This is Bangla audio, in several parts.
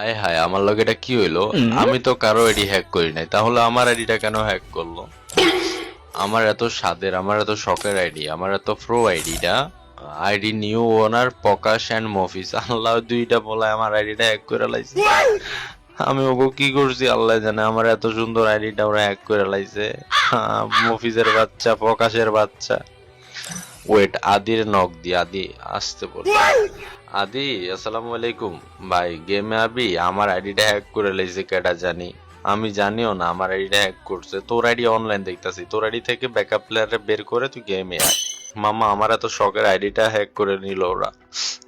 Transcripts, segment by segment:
আয় হায়, আমার লগে এটা কি হইলো? আমি তো কারো আইডি হ্যাক করি নাই, তাহলে আমার আইডিটা কেন হ্যাক করলো? আমার এত স্বাদের, আমার এত শখের আইডি, আমার এত প্রো আইডিটা, ID new owner Prakash and মফিস, আল্লাহ দুইটা বলে আমার আইডিটা হ্যাক করে লাইছে। আমি ওকে কি করছি আল্লাহ জানে, আমার এত সুন্দর আইডিটা ওরা হ্যাক করে লাইছে। মফিজের বাচ্চা, প্রকাশের বাচ্চা। ওয়েট, আদির নক দি, আদি আসতে বল। আদি, আসসালামু আলাইকুম ভাই, গেমে আবি? আমার আইডিটা হ্যাক করে লাইছে কেডা জানি, আমি জানিও না আমার আইডিটা হ্যাক করছে। তোর আইডি অনলাইন দেখতাছি, তোর আইডি থেকে ব্যাকআপ প্লেয়ারে বের করে তুই গেমে আয়। মামা, আমার এত শখের আইডিটা হ্যাক করে নিল ওরা,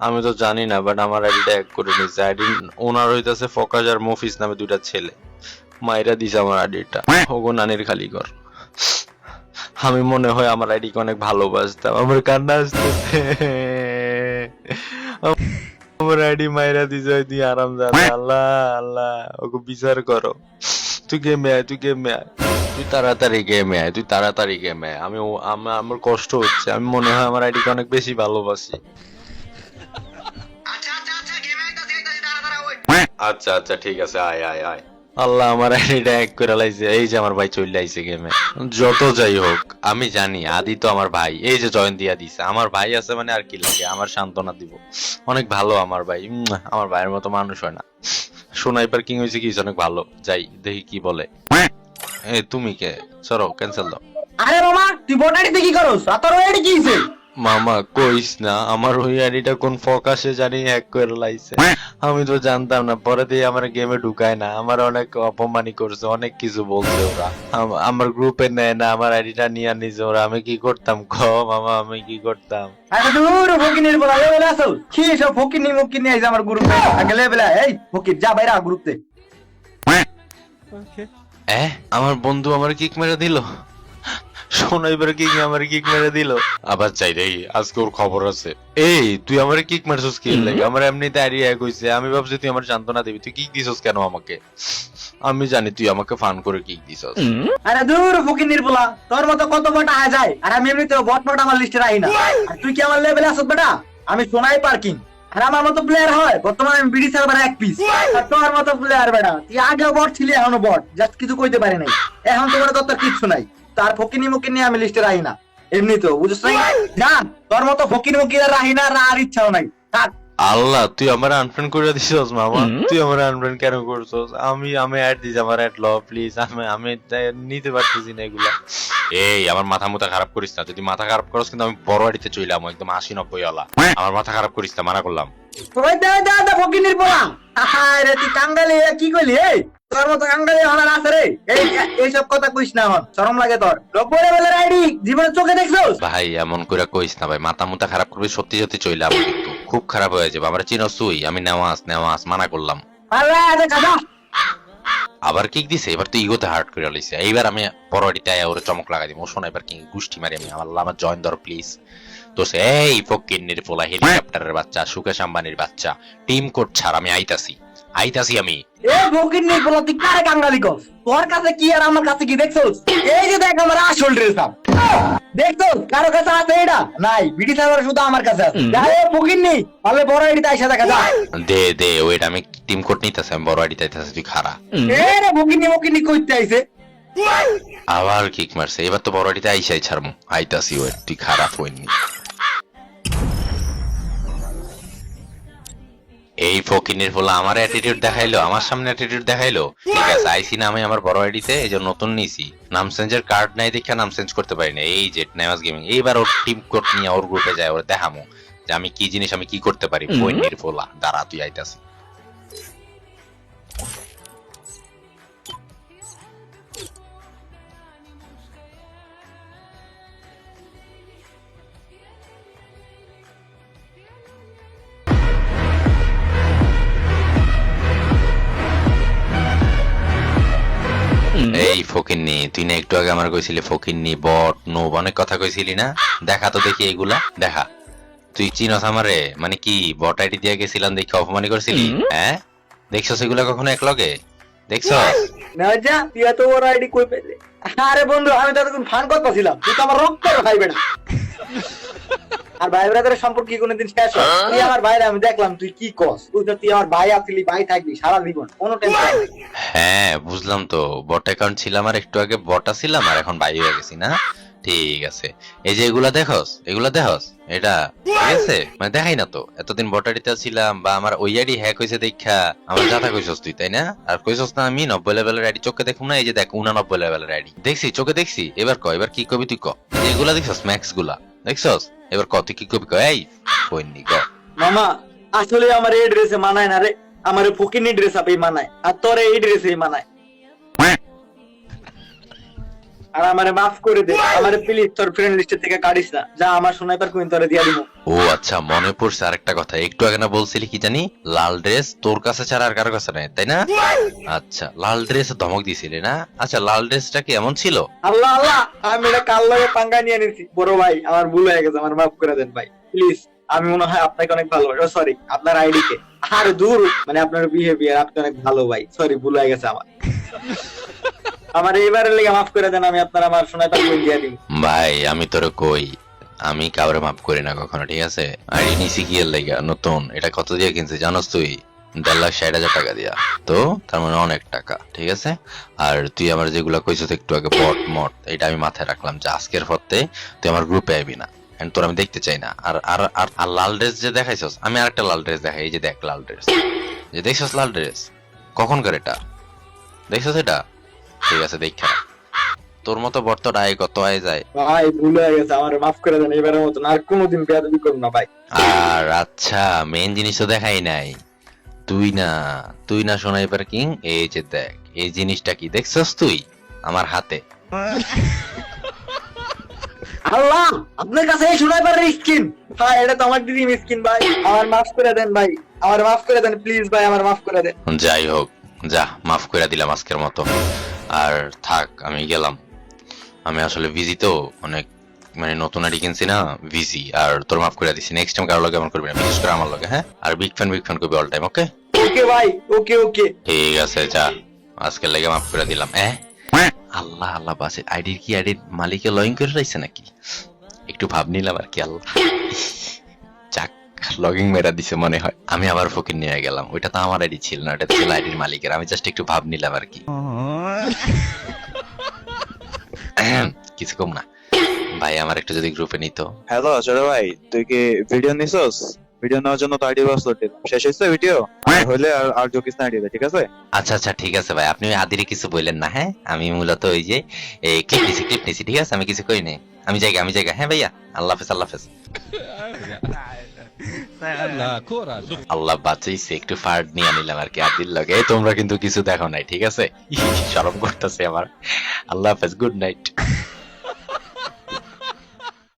আমি তো জানি না, বাট আমার আইডিটা হ্যাক করে নিছে। আইডি ওনার হইতাছে ফকাস আর মফিস নামে দুইটা ছেলে, মাইরা দিছে আমার আইডিটা। ওগো নানির খালি কর। আমি মনে হয় আমার আইডিকে অনেক ভালোবাসতাম, আমার কান্না আসতেছে। আমার আইডি মাইরা দিছে, তুই আরাম জানা। আল্লাহ আল্লাহ, ওকে বিচার করো। তুই গেমে আয়, তুই গেমে আয়, তুই তাড়াতাড়ি গেমে আয়, তুই তাড়াতাড়ি গেমে আয়। আমার কষ্ট হচ্ছে, আমি মনে হয় আমার আইডিকে অনেক বেশি ভালোবাসি। আচ্ছা আচ্ছা, ঠিক আছে, আয় আয় আয়। আল্লাহ, আমার আইডিটা হ্যাক করে লাইছে। এই যে আমার ভাই চলে আইছে গেমে। যত যাই হোক, আমি জানি আদি তো আমার ভাই। এই যে জয়েন দিয়া দিছে, আমার ভাই আছে মানে আর কি লাগে, আমার সান্ত্বনা দিব। অনেক ভালো আমার ভাই, আমার ভাইয়ের মতো মানুষ হয় না। সোনাইপার কিং হয়েছে কি অনেক ভালো। যাই দেখি কি বলে। এ তুমি কে? চলো ক্যান্সেল দাও। আরে মামা, তুই বোটারিতে কি করস? তোর ওইডি কি হইছে? মামা কইস না, আমার ওই আইডিটা কোন ফোকাসে জানি হ্যাক করে লাইছে। আমি তো জানতাম না, পরে দিয়ে আমার গেমে ঢুকায় না, আমার অনেক অপমানি করছে, অনেক কিছু বলছে ওরা। আমার গ্রুপে নেয় না, আমার আইডিটা নিয়ে নিছে ওরা। আমি কি করতাম ক মামা, আমি কি করতাম? আরে দূর ফকিনির বলা লেভেল আসো কি সব ফকিনি মুকিনি আইছে আমার গ্রুপে। আগে লেভেল এই ফকির যা বাইরা গ্রুপতে। আমার বন্ধু আমার কিক মেরে দিল। শোনাইবার কিক আমার কিক মেরে দিল। আবার চাই রে, আজকে ওর খবর আছে। এই তুই আমার কিক মারছস কি লাগে? আমার এমনিতে আইডি হ্যাক হইছে, আমি ভাবছি তুই আমার সান্ত্বনা দিবি। তুই কিক দিছস কেন আমাকে? আমি জানি তুই আমাকে ফান করে কিক দিছস। আরে দূর ফকিনির বলা, তোর মতো কত বট আয় যায়, আর আমি এমনিতে বট বট আমার লিস্টে রাখি না। আর তুই কি আমার লেভেলে আসছ বেটা? আমি সোনাই পার্কিং, আর আমার মতো প্লেয়ার হয় বর্তমানে আমি বিডি সার্ভার এক পিস। আর তোর মতো প্লেয়ার বেটা, তুই আগেও বট ছিলি, এখনো বট, জাস্ট কিছু কইতে পারি নাই। এখন তোমার তো কিচ্ছু নাই, তার ফকিনি মুকিনি আমি লিস্টে রাখি না। এমনি তো বুঝছ না, জান তোর মতো ফকিনি মুকিনি রাখি না, আর ইচ্ছাও নাই। থাক। আল্লাহ, তুই আমার আনফ্রেন্ড করে দিছস মামা। তুই আমার আনফ্রেন্ড কেন করছস? আমি অ্যাড দিছি, আমার অ্যাড ল প্লিজ। আমি নিতে পারতেছি না এগুলা। এই আমার মাথা মুথা খারাপ করিস না, যদি মাথা খারাপ করস কিন্তু আমি বড় আড়িতে চইলাম, একদম 80-90 ওয়ালা। আমার মাথা খারাপ করিস না, মানা করলাম। ওই দে দে দে ফকিনির বলা। আরে তুই কাঙ্গালি কি কইলি? এই তোর মতো কাঙ্গালি হলার আছে রে? এই সব কথা কইস না, এখন শরম লাগে তোর। রব্বরে বলে আইডি জীবনে চোখে দেখছস? ভাই এমন করে কইস না ভাই, মাথা মুথা খারাপ করবি, সত্যি সত্যি চইলাম কিন্তু খুব খারাপ হয়ে যাবে। আমার চিনস তুই? আমি নেওয়াজ মানা করলাম। আরে আরে কাদা আবার কিক দিছে, এবার তো ইগোতে হার্ট করে লইছে। এইবার আমি বড় আড়িতে আয়া ওরে চমক লাগাই দিব। শোনা, এবার কিং গুষ্টি মারি আমি। আমার জয়েন ধর প্লিজ। তো এই ফকিন্নির পোলা, হেলিকপ্টারের বাচ্চা, সুকেশ আম্বানির বাচ্চা, টিম কোড ছাড়, আমি আইতাছি আমি। এ ফকিনির বলা, তুই কারে কাঙ্গালি কস? তোর কাছে কি আর আমার কাছে কি দেখছস? এই যে দেখ আমার আসল ড্রেস আপ দেখছস, কারো কাছে আছে এটা? নাই, বিডি সার্ভার শুধু আমার কাছে আছে। যাই ফকিনি, তাহলে বড় আইডিতে আইসা দেখা যা। দে ওয়েট, আমি টিম কোড নিতেছি, আমি বড় আইডিতে আইতাছি, তুই খারা। এ রে ফকিনি কইতে আইছে। আবার কিক মারছে, এবার তো বড় আইডিতে আইসাই ছাড়মু। আইতাছি ওয়েট, তুই খারাপ হইনি। এই ফকিনের বলা আমার অ্যাটিটিউড দেখাইলো, আমার সামনে অ্যাটিটিউড দেখাইলো। ঠিক আছে, আইসি না আমি আমার বড় আইডিতে, এই যে নতুন নিছি, নাম চেঞ্জের কার্ড নাই দেখে নাম চেঞ্জ করতে পারি না। এই যে নেমাজ গেমিং, এইবার ওর টিম কোড নিয়ে ওর গ্রুপে যায়, ওর দেখামু যে আমি কি জিনিস, আমি কি করতে পারি। ফকিনের বলা, দাঁড়া তুই আইতাছি। এই ফকিন্নি, তুই না একটু আগে আমার কইছিলি ফকিন্নি, বট, নোব, অনেক কথা কইছিলি না? দেখা তো দেখি এগুলা, দেখা। তুই চিনস আমারে? মানে কি বট আইডি দিয়ে গেছিলাম দেখে অপমানি করছিলি? হ্যাঁ, দেখছস এগুলা কখনো এক লগে দেখছস? না যা, তুই এত বড় আইডি কই পেলে? আরে বন্ধু, আমি তো এতক্ষণ ফান করতেছিলাম, তুই তো আমার রক্ত খাইবে না। আর ভাই ব্রাদারের সম্পর্ক কি কোনোদিন শেষ হয়? তুই আমার ভাই, আমি দেখলাম তুই কি কস। তুই আমার ভাই আসলি, ভাই থাকবি সারা জীবন, কোনো টেনশন নেই। হ্যাঁ বুঝলাম তো, বট অ্যাকাউন্ট ছিলাম আর একটু আগে বটা ছিলাম আর এখন বাই হয়ে গেছি না। ঠিক আছে, এই যে এগুলা দেখোস, এটা ঠিক আছে, মানে দেখাই না তো এতদিন বটারিতে ছিলাম বা আমার ওই আইডি হ্যাক হয়েছে দেখা আমার যাতা কইছস তুই, তাই না? আর কইছস না আমি 90 লেভেলের আইডি চোখে দেখুম না, এই যে দেখ 89 লেভেলের আইডি দেখছি, চোখে দেখছি। এবার ক, এবার কি কবি তুই ক, এই যে এগুলা দেখছস ম্যাক্স গুলা দেখছস, এবার ক তুই কি কবি ক, এই কইনি ক। মামা আসলে আমার এই ড্রেসে মানায় না রে, আমার ফকিনি ড্রেস আপই মানায়, আর তোর এই ড্রেসেই মানায়। আর আমারে মাফ করে দে, আমারে প্লিজ তোর ফ্রেন্ড লিস্ট থেকে কাটিস না, যা আমার স্নাইপার কুইন তোরে দিয়া দিমু। ও আচ্ছা, মনে পড়ছে আরেকটা কথা, একটু আগে না বলছিলি কি জানি লাল ড্রেস তোর কাছে ছাড়া আর কারো কাছে নাই, তাই না? আচ্ছা, লাল ড্রেস ধমক দিছিলি না? আচ্ছা, লাল ড্রেসটা কি এমন ছিল? আল্লাহ আল্লাহ, আমি এটা কাল লগে পাঙ্গা নিয়ে নিছি। বড় ভাই আমার ভুল হয়ে গেছে, আমার মাফ করে দেন ভাই প্লিজ। আমি মনে হয় আপনাকে অনেক ভালোবাসি, সরি আপনার আইডি কে, আর দূর মানে আপনার বিহেভিয়ার, আপনি অনেক ভালো ভাই, সরি ভুল হয়ে গেছে আমার। আমার এইবারের লেগে মাফ করে দেন, আমি আপনার আমার স্নাইপার কুইন দিয়া দিই। ভাই আমি তোরে কই, আমি কাউরে মাফ করি না কখনো, ঠিক আছে? আইডি নিছি কি এর লাগা নতুন, এটা কত দিয়ে কিনছি জানোস তুই? 1,60,000 টাকা দিয়া, তো তার মানে অনেক টাকা, ঠিক আছে? আর তুই আমার যেগুলা কইছিস একটু আগে বট মট, এটা আমি মাথায় রাখলাম যে আজকের পরতে তুই আমার গ্রুপে আইবি না, and তোর আমি দেখতে চাই না। আর আর আর আর লাল ড্রেস যে দেখাইছস, আমি আরেকটা লাল ড্রেস দেখাই, এই যে দেখ লাল ড্রেস, যে দেখছস লাল ড্রেস কখনকার এটা দেখছস এটা? ঠিক আছে দেখা, তোর মতো বর্তটা আয় কত আয় যায়। ভাই ভুল হয়ে গেছে, আমার মাফ করে দেন এবারের মতন, আর কোনোদিন বেয়াদবি করব না ভাই। আর আচ্ছা, মেইন জিনিস তো দেখাই নাই, তুই না সোনাইপার কিং, এই যে দেখ এই জিনিসটা কি দেখছস তুই আমার হাতে? আল্লাহ, আপনার কাছে এই স্নাইপারের স্কিন? ভাই এটা তো আমার ড্রিম স্কিন ভাই, আমার মাফ করে দেন ভাই, আমার মাফ করে দেন প্লিজ ভাই, আমার মাফ করে দেন। যাই হোক, যা মাফ করে দিলাম আজকের মতো, আর থাক আমি গেলাম। আমি আসলে বিজি তো অনেক, মানে নতুন আইডি কিনছি না, বিজি। আর তোর মাফ করে দিছি, নেক্সট টাইম কারোর লগে এমন করবি না, বিশেষ করে আমার লগে, হ্যাঁ? আর বিগ ফ্যান করবি অল টাইম, ওকে? ওকে ভাই, ওকে ওকে। ঠিক আছে, যা আজকের লেগে মাফ করে দিলাম। আল্লাহ আল্লাহ, বাসে আইডির মালিকে লইন করে রাখছে নাকি? একটু ভাব নিলাম আর কি। আল্লাহ যাক, লগিং মেরা দিছে মনে হয়। আমি আবার ফকির নিয়ে গেলাম, ওইটা তো আমার আইডি ছিল না, ওটা ছিল আইডির মালিকের, আমি জাস্ট একটু ভাব নিলাম আর কি। কিছু কম না ভাই, আমার একটা যদি গ্রুপে নিত। হ্যালো ছোট ভাই, তুই কি ভিডিও নিছস? ভিডিও নেওয়ার জন্য তো আইডি পাসওয়ার্ড দিলাম, শেষ হয়েছে ভিডিও? হলে আর যোগিস না আইডিতে, ঠিক আছে? আচ্ছা আচ্ছা ঠিক আছে ভাই, আপনি ওই আদিরে কিছু বললেন না, হ্যাঁ? আমি মূলত ওই যে ক্লিপ নিছি, ঠিক আছে? আমি কিছু কই নাই, আমি জায়গা। হ্যাঁ ভাইয়া, আল্লাহ হাফেজ, আল্লাহ হাফেজ। আল্লাহ বাঁচাইছে, একটু ফার্ড নিয়ে নিলাম আর কি আদির লগে। তোমরা কিন্তু কিছু দেখো নাই, ঠিক আছে? শরম করতেছে আমার। আল্লাহ হাফেজ, গুড নাইট।